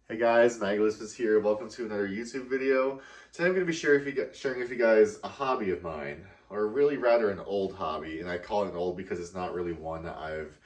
Hey guys, Magnus is here. Welcome to another YouTube video. Today I'm going to be sharing with you guys a hobby of mine, or really rather an old hobby, and I call it an old because it's not really one that I've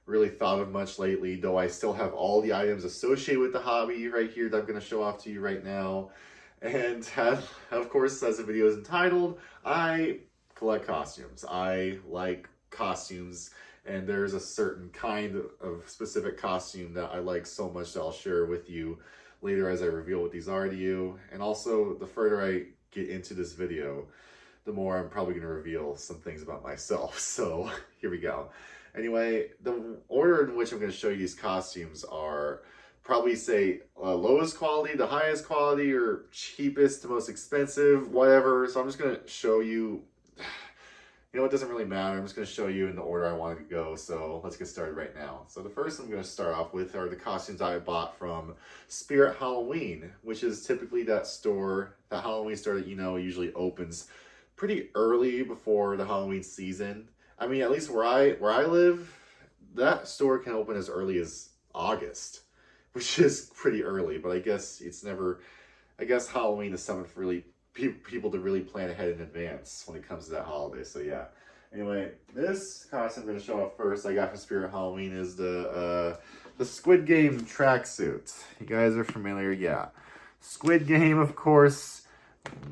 really thought of much lately, though I still have all the items associated with the hobby right here that I'm going to show off to you right now. And of course, as the video is entitled, I collect costumes. I like costumes, and there's a certain kind of specific costume that I like so much that I'll share with you later as I reveal what these are to you. And also, the further I get into this video, the more I'm probably going to reveal some things about myself. So here we go. Anyway, the order in which I'm going to show you these costumes are probably say lowest quality, the highest quality, or cheapest to most expensive, whatever. So I'm just going to show you, it doesn't really matter. I'm just going to show you in the order I want to go. So let's get started right now. So the first I'm going to start off with are the costumes I bought from Spirit Halloween, which is typically that store, that Halloween store that usually opens pretty early before the Halloween season. I mean, at least where I live, that store can open as early as August, which is pretty early. But I guess I guess Halloween is something for really people to really plan ahead in advance when it comes to that holiday. So yeah. Anyway, this costume I'm going to show off first I got from Spirit Halloween is the Squid Game tracksuit. You guys are familiar? Yeah. Squid Game, of course.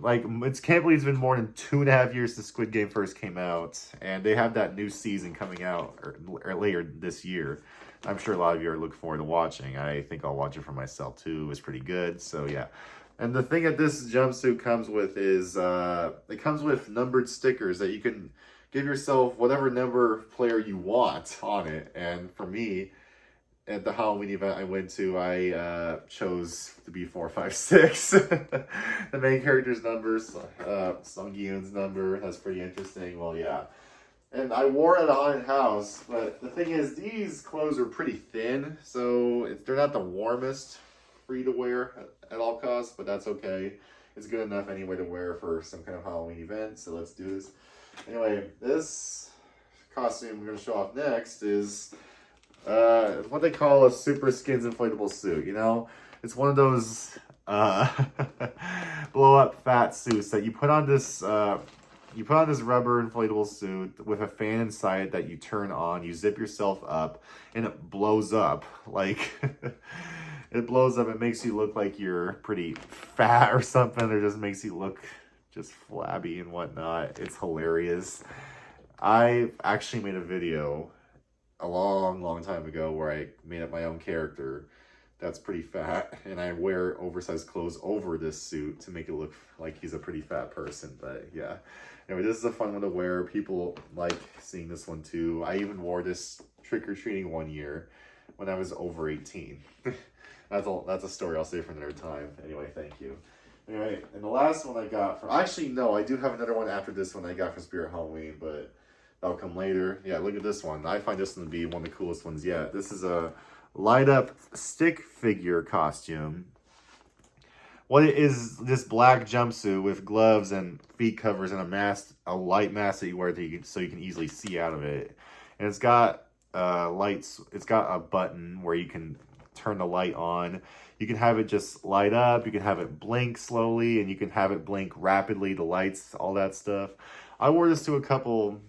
Like, can't believe it's been more than 2.5 years since Squid Game first came out, and they have that new season coming out or later this year. I'm sure a lot of you are looking forward to watching. I think I'll watch it for myself too. It was pretty good, so yeah. And the thing that this jumpsuit comes with is it comes with numbered stickers that you can give yourself whatever number player you want on it. And for me, at the Halloween event I went to, I chose to be 456. The main character's numbers, Sung Gi-eun's number. That's pretty interesting. Well, yeah. And I wore it at a haunted house, but the thing is, these clothes are pretty thin, so they're not the warmest free to wear at all costs, but that's okay. It's good enough anyway to wear for some kind of Halloween event, so let's do this. Anyway, this costume we're going to show off next is what they call a super skins inflatable suit. It's one of those blow up fat suits that you put on this rubber inflatable suit with a fan inside that you turn on, you zip yourself up, and it blows up. Like, it blows up. It makes you look like you're pretty fat or something, or just makes you look just flabby and whatnot. It's hilarious. I actually made a video a long time ago where I made up my own character that's pretty fat, and I wear oversized clothes over this suit to make it look like he's a pretty fat person. But yeah, anyway, this is a fun one to wear. People like seeing this one too. I even wore this trick-or-treating one year when I was over 18. That's a story I'll save for another time. Anyway, thank you. Anyway, and the last one I got from, actually no, I do have another one after this one I got from Spirit Halloween, but that'll come later. Yeah, look at this one. I find this one to be one of the coolest ones yet. This is a light up stick figure costume. What it is, this black jumpsuit with gloves and feet covers and a light mask that you wear so you can easily see out of it. And it's got lights. It's got a button where you can turn the light on. You can have it just light up. You can have it blink slowly, and you can have it blink rapidly. The lights, all that stuff. I wore this to a couple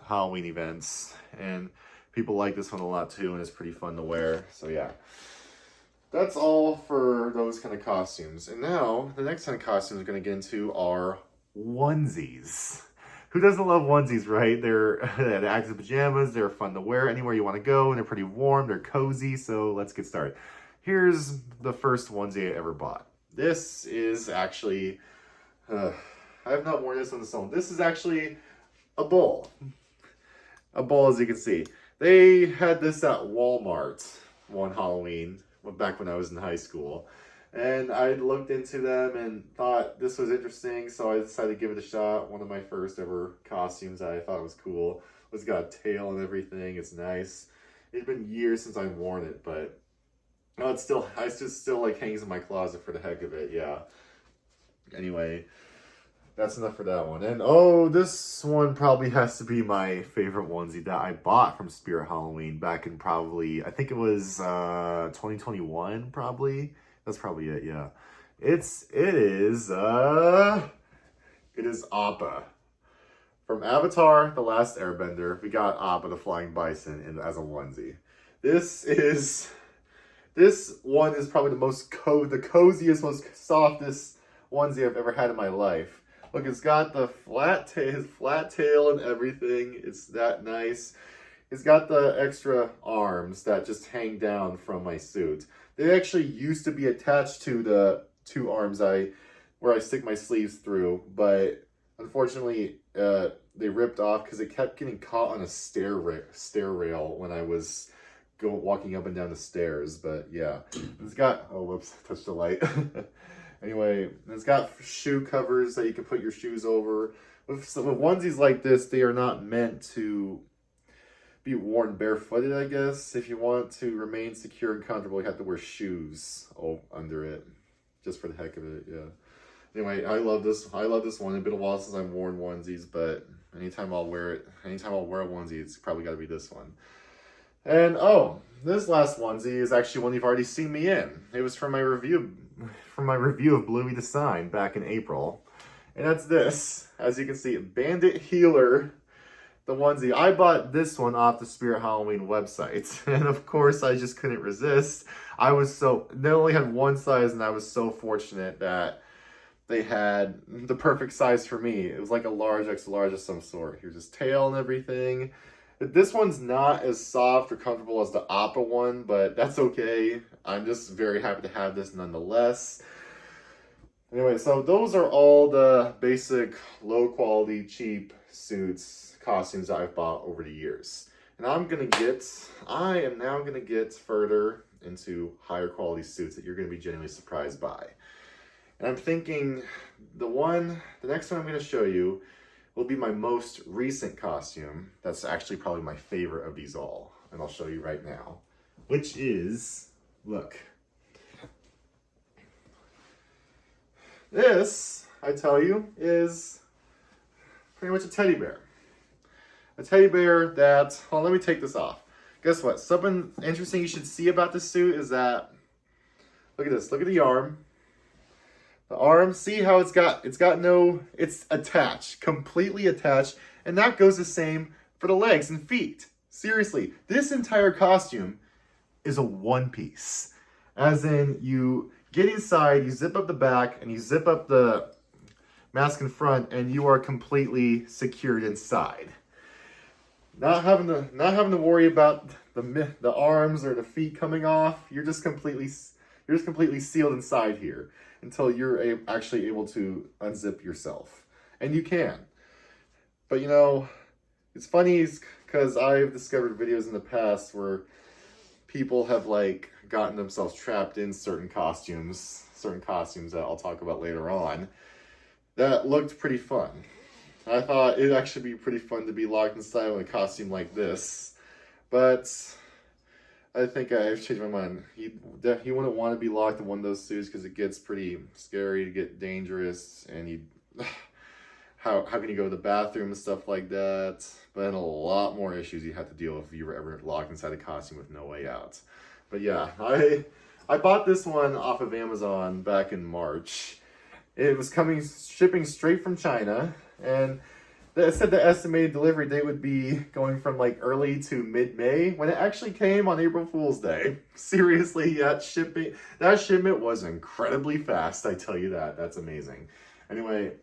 Halloween events, and people like this one a lot too, and it's pretty fun to wear. So yeah, that's all for those kind of costumes. And now the next kind of costumes we're going to get into are onesies. Who doesn't love onesies, right? They're active pajamas. They're fun to wear anywhere you want to go, and they're pretty warm. They're cozy. So let's get started. Here's the first onesie I ever bought. This is actually I have not worn this on its own. This is actually a bowl. A bowl, as you can see. They had this at Walmart one Halloween, back when I was in high school. And I looked into them and thought this was interesting, so I decided to give it a shot. One of my first ever costumes that I thought was cool. It's got a tail and everything. It's nice. It's been years since I've worn it, but no, it's still like hangs in my closet for the heck of it. Yeah. Anyway, that's enough for that one. And oh, this one probably has to be my favorite onesie that I bought from Spirit Halloween back in probably, I think it was 2021 probably. That's probably it, yeah. It is Appa. From Avatar, The Last Airbender, we got Appa the Flying Bison as a onesie. This one is probably the coziest, most softest onesie I've ever had in my life. Look, it's got the flat tail and everything. It's that nice. It's got the extra arms that just hang down from my suit. They actually used to be attached to the two arms where I stick my sleeves through, but unfortunately they ripped off because it kept getting caught on a stair rail when I was walking up and down the stairs. But yeah, it's got, oh whoops, touched the light. Anyway, it's got shoe covers that you can put your shoes over. With onesies like this, they are not meant to be worn barefooted, I guess. If you want to remain secure and comfortable, you have to wear shoes under it, just for the heck of it, yeah. Anyway, I love this one. It's been a while since I've worn onesies, but anytime I'll wear a onesie, it's probably got to be this one. And oh, this last onesie is actually one you've already seen me in. It was from my review of Bluey the Sign back in April. And that's this. As you can see, Bandit Healer, the onesie. I bought this one off the Spirit Halloween website. And of course, I just couldn't resist. They only had one size, and I was so fortunate that they had the perfect size for me. It was like a large, extra large of some sort. Here's his tail and everything. This one's not as soft or comfortable as the Appa one, but that's okay. I'm just very happy to have this nonetheless. Anyway, so those are all the basic, low-quality, cheap suits, costumes that I've bought over the years. And I am now going to get further into higher quality suits that you're going to be genuinely surprised by. And I'm thinking the next one I'm going to show you will be my most recent costume. That's actually probably my favorite of these all. And I'll show you right now. Which is, look. This, I tell you, is pretty much a teddy bear. A teddy bear that, well, let me take this off. Guess what? Something interesting you should see about this suit is that, look at this. Look at the arm. The arm, see how it's attached, completely attached, and that goes the same for the legs and feet. Seriously, this entire costume is a one piece. As in, you get inside, you zip up the back, and you zip up the mask in front, and you are completely secured inside. Not having to worry about the arms or the feet coming off. You're just completely sealed inside here until you're actually able to unzip yourself. And you can. But you know, it's funny because I've discovered videos in the past where people have like gotten themselves trapped in certain costumes that I'll talk about later on, that looked pretty fun. I thought it'd actually be pretty fun to be locked inside with a costume like this. But I think I've changed my mind. He wouldn't want to be locked in one of those suits because it gets pretty scary, to get dangerous, and how can you go to the bathroom and stuff like that? But then a lot more issues you have to deal with if you were ever locked inside a costume with no way out. But yeah, I bought this one off of Amazon back in March. It was shipping straight from China, and it said the estimated delivery date would be going from like early to mid-May, when it actually came on April Fool's Day. Seriously, that shipment was incredibly fast, I tell you that. That's amazing. Anyway,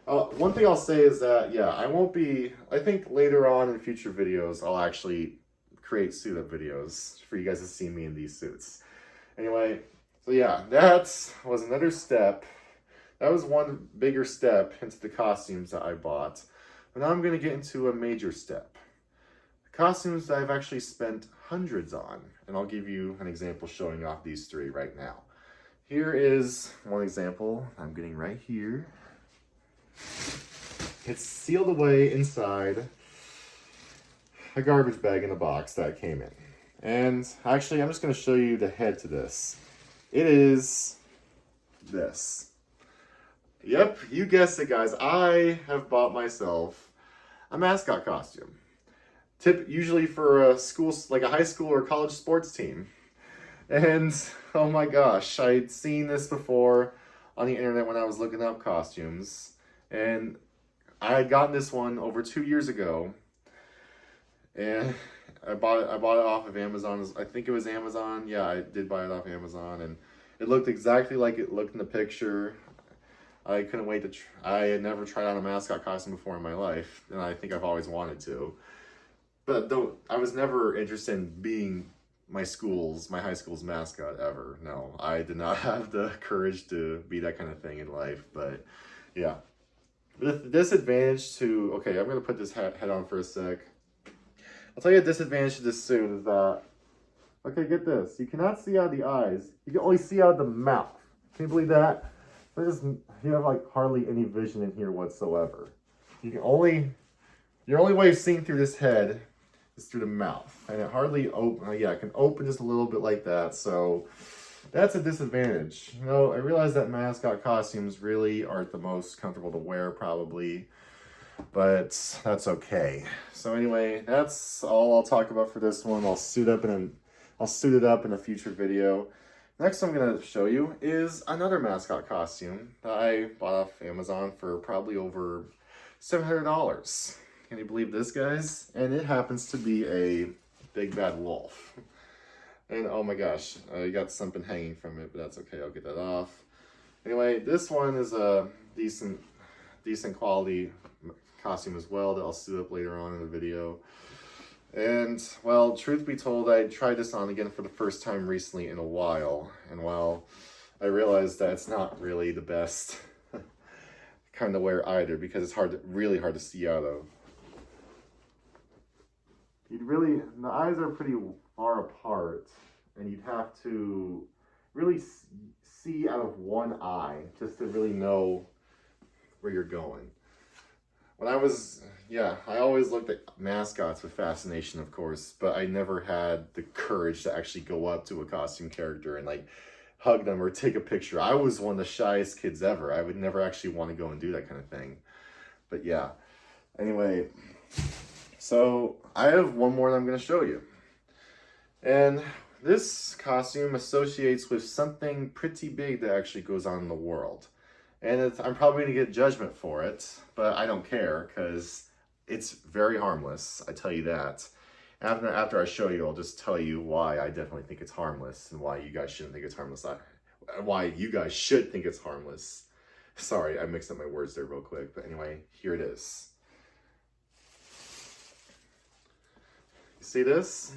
one thing I'll say is that, yeah, I think later on in future videos, I'll actually create suit-up videos for you guys to see me in these suits. Anyway, so yeah, that was another step. That was one bigger step into the costumes that I bought. But now I'm going to get into a major step. Costumes that I've actually spent hundreds on. And I'll give you an example showing off these three right now. Here is one example I'm getting right here. It's sealed away inside a garbage bag in a box that it came in. And actually, I'm just going to show you the head to this. It is this. Yep, you guessed it, guys. I have bought myself a mascot costume. Usually for a school, like a high school or college sports team. And oh my gosh, I'd seen this before on the internet when I was looking up costumes. And I had gotten this one over 2 years ago. And I bought it off of Amazon. I think it was Amazon. Yeah, I did buy it off Amazon, and it looked exactly like it looked in the picture. I couldn't wait to I had never tried on a mascot costume before in my life, and I think I've always wanted to. But though I was never interested in being my high school's mascot ever. No, I did not have the courage to be that kind of thing in life. But yeah, the disadvantage to, okay, I'm gonna put this head on for a sec. I'll tell you a disadvantage to this suit is that, okay, get this. You cannot see out of the eyes. You can only see out of the mouth. Can you believe that? You have like hardly any vision in here whatsoever. Your only way of seeing through this head is through the mouth. And it hardly open, yeah, it can open just a little bit like that. So that's a disadvantage. You know, I realize that mascot costumes really aren't the most comfortable to wear probably, but that's okay. So anyway, that's all I'll talk about for this one. I'll suit it up in a future video. Next I'm gonna show you is another mascot costume that I bought off Amazon for probably over $700. Can you believe this, guys? And it happens to be a big bad wolf. And oh my gosh, I got something hanging from it, but that's okay, I'll get that off. Anyway, this one is a decent quality costume as well that I'll suit up later on in the video. And well, truth be told, I tried this on again for the first time recently in a while, and well, I realized that it's not really the best kind of wear either, because it's really hard to see out of. The eyes are pretty far apart, and you'd have to really see out of one eye just to really know where you're going. When I always looked at mascots with fascination, of course, but I never had the courage to actually go up to a costume character and like hug them or take a picture. I was one of the shyest kids ever. I would never actually want to go and do that kind of thing. But yeah, anyway, so I have one more that I'm going to show you. And this costume associates with something pretty big that actually goes on in the world. And I'm probably going to get judgment for it, but I don't care because it's very harmless, I tell you that. After I show you, I'll just tell you why I definitely think it's harmless and why you guys shouldn't think it's harmless. Why you guys should think it's harmless. Sorry, I mixed up my words there real quick, but anyway, here it is. You see this?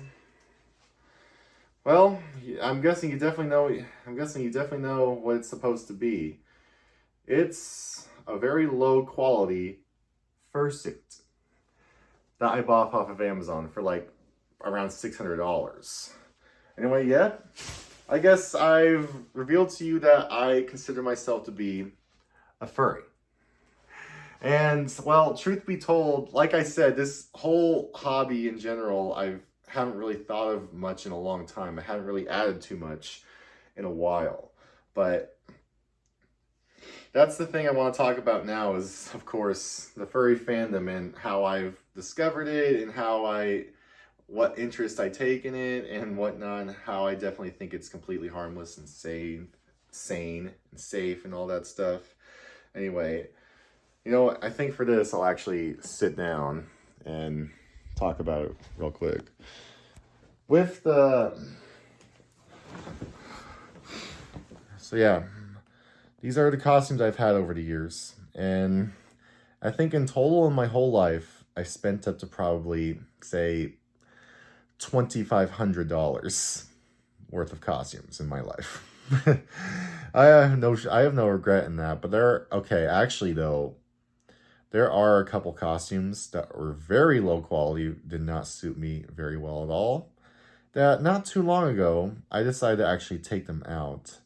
Well, I'm guessing you definitely know what it's supposed to be. It's a very low quality fursuit that I bought off of Amazon for like around $600. Anyway, yeah, I guess I've revealed to you that I consider myself to be a furry. And well, truth be told, like I said, this whole hobby in general, I haven't really thought of much in a long time. I haven't really added too much in a while, but that's the thing I want to talk about now is, of course, the furry fandom and how I've discovered it and what interest I take in it and whatnot, and how I definitely think it's completely harmless and sane and safe and all that stuff. Anyway, you know what? I think for this, I'll actually sit down and talk about it real quick. So yeah. These are the costumes I've had over the years, and I think in total in my whole life, I spent up to probably, say, $2,500 worth of costumes in my life. I have no regret in that, but actually though, there are a couple costumes that were very low quality, did not suit me very well at all, that not too long ago, I decided to actually take them out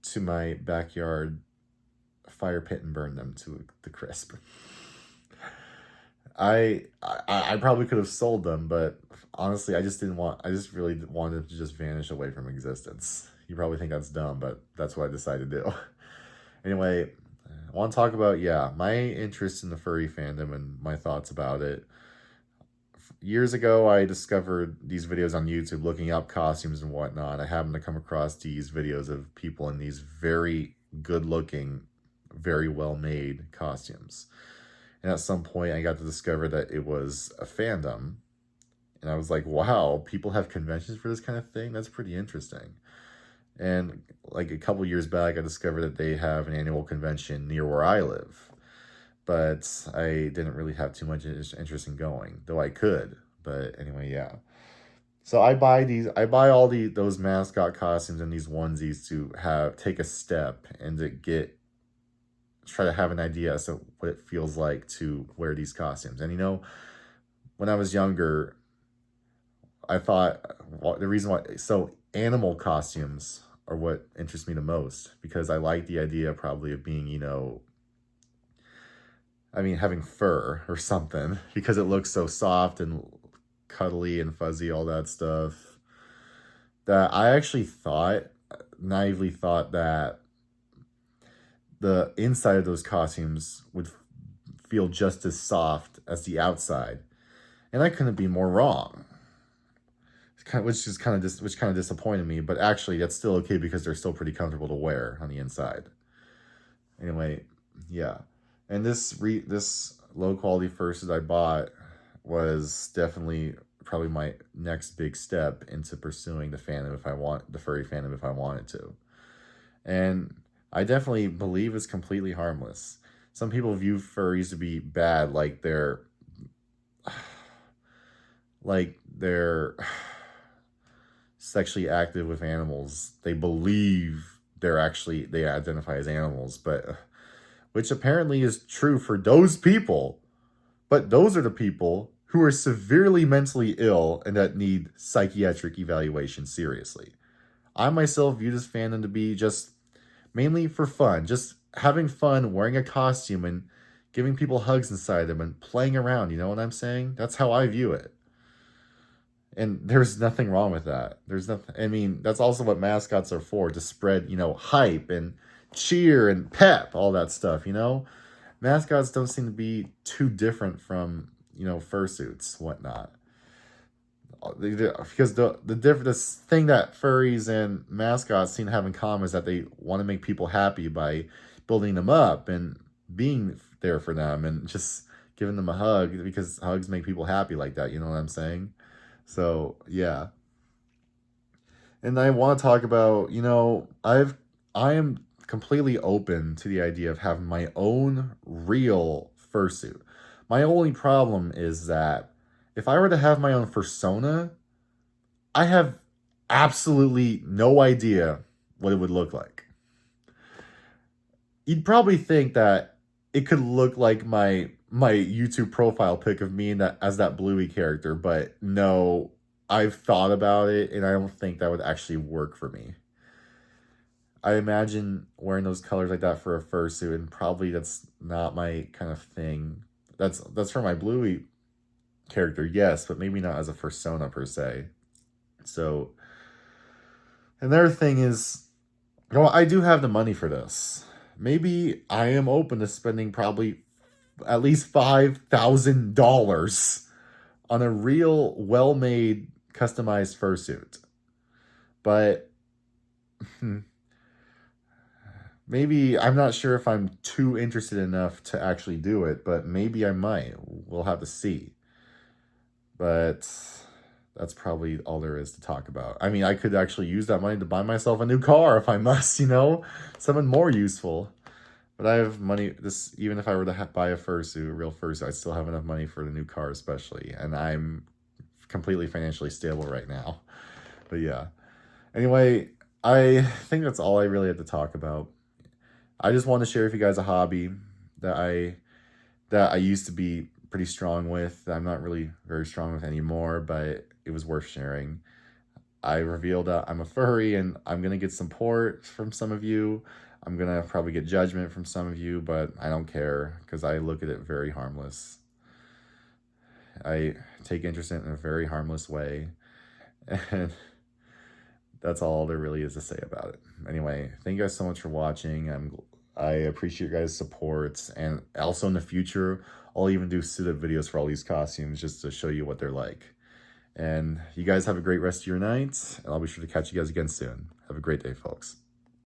to my backyard fire pit and burn them to the crisp. I probably could have sold them, but honestly, I just really wanted to just vanish away from existence. You probably think that's dumb, but that's what I decided to do. Anyway, I want to talk about, my interest in the furry fandom and my thoughts about it. years ago, I discovered these videos on YouTube looking up costumes and whatnot. I happened to come across these videos of people in these very good-looking, very well-made costumes. And at some point, I got to discover that it was a fandom. And I was like, wow, people have conventions for this kind of thing? That's pretty interesting. And like a couple years back, I discovered that they have an annual convention near where I live. But I didn't really have too much interest in going, though I could. But anyway, yeah. So I buy all those mascot costumes and these onesies to take a step and to try to have an idea as to what it feels like to wear these costumes. And you know, when I was younger, I thought, well, the reason why, so animal costumes are what interest me the most, because I like the idea probably of being, you know, I mean, having fur or something, because it looks so soft and cuddly and fuzzy, all that stuff, that I actually naively thought that the inside of those costumes would feel just as soft as the outside. And I couldn't be more wrong. Which kind of disappointed me, but actually that's still okay because they're still pretty comfortable to wear on the inside. Anyway, yeah. And this low quality fursuit I bought was definitely probably my next big step into pursuing the furry fandom if I wanted to. And I definitely believe it's completely harmless. Some people view furries to be bad, like they're sexually active with animals. They believe they identify as animals, but which apparently is true for those people. But those are the people who are severely mentally ill and that need psychiatric evaluation seriously. I myself view this fandom to be just mainly for fun, just having fun wearing a costume and giving people hugs inside them and playing around, you know what I'm saying? That's how I view it. And there's nothing wrong with that. There's nothing, I mean, that's also what mascots are for, to spread, you know, hype and cheer and pep, all that stuff, you know? Mascots don't seem to be too different from, you know, fursuits, whatnot. Because the thing that furries and mascots seem to have in common is that they want to make people happy by building them up and being there for them and just giving them a hug, because hugs make people happy like that, you know what I'm saying? So, yeah. And I want to talk about, you know, I am completely open to the idea of having my own real fursuit. My only problem is that if I were to have my own fursona, I have absolutely no idea what it would look like. You'd probably think that it could look like my YouTube profile pic of me as that Bluey character, but no, I've thought about it and I don't think that would actually work for me. I imagine wearing those colors like that for a fursuit, and probably that's not my kind of thing. That's for my Bluey character, yes, but maybe not as a fursona per se. So, another thing is, well, I do have the money for this. Maybe I am open to spending probably at least $5,000 on a real, well-made, customized fursuit. But maybe, I'm not sure if I'm too interested enough to actually do it, but maybe I might. We'll have to see. But that's probably all there is to talk about. I mean, I could actually use that money to buy myself a new car if I must, you know? Something more useful. But I have money, even if I were to buy a real fursuit, I'd still have enough money for the new car especially. And I'm completely financially stable right now. But yeah. Anyway, I think that's all I really had to talk about. I just want to share with you guys a hobby that I used to be pretty strong with, that I'm not really very strong with anymore, but it was worth sharing. I revealed that I'm a furry, and I'm going to get support from some of you. I'm going to probably get judgment from some of you, but I don't care, because I look at it very harmless. I take interest in it in a very harmless way, and that's all there really is to say about it. Anyway, thank you guys so much for watching. I appreciate your guys' support, and also in the future, I'll even do sit-up videos for all these costumes just to show you what they're like. And you guys have a great rest of your night, and I'll be sure to catch you guys again soon. Have a great day, folks.